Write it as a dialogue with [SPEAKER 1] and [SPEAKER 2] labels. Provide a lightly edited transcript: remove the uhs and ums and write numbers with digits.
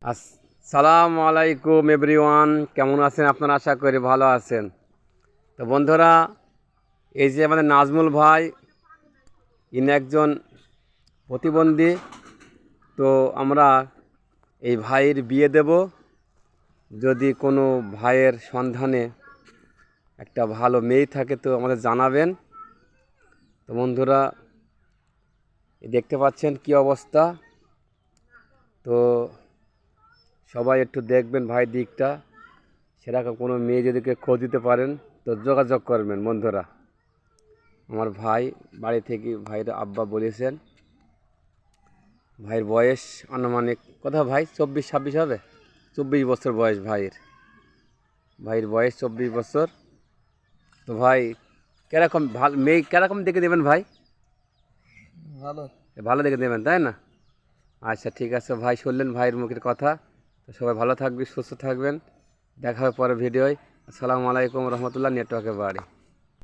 [SPEAKER 1] আসসালামু আলাইকুম এভরিওয়ান, কেমন আছেন আপনারা? আশা করি ভালো আছেন। তো বন্ধুরা, এই যে আমাদের নাজমুল ভাই, ইনি একজন প্রতিবন্ধী। তো আমরা এই ভাইয়ের বিয়ে দেব। যদি কোনো ভাইয়ের সন্ধানে একটা ভালো মেয়ে থাকে তো আমাদের জানাবেন। তো বন্ধুরা, দেখতে পাচ্ছেন কি অবস্থা। তো সবাই একটু দেখবেন ভাই দিকটা, সেরকম কোনো মেয়ে যদি কেউ খোঁজ দিতে পারেন তো যোগাযোগ করবেন বন্ধুরা। আমার ভাই বাড়ি থেকে ভাইয়ের আব্বা বলেছেন। ভাইয়ের বয়স আনুমানিক কথা ভাই 24-26 হবে, 24 বছর বয়স ভাইয়ের বয়স 24 বছর। তো ভাই কীরকম ভালো মেয়ে কীরকম দেখে দেবেন ভাই?
[SPEAKER 2] ভালো।
[SPEAKER 1] ভালো দেখে দেবেন তাই না? আচ্ছা ঠিক আছে ভাই, শুনলেন ভাইয়ের মুখের কথা। তো সবাই ভালো থাকবেন, সুস্থ থাকবেন। দেখা হবে পরে ভিডিওয়। আসসালামু আলাইকুম রহমতুল্লাহ। নেটওয়ার্কের বাড়ি।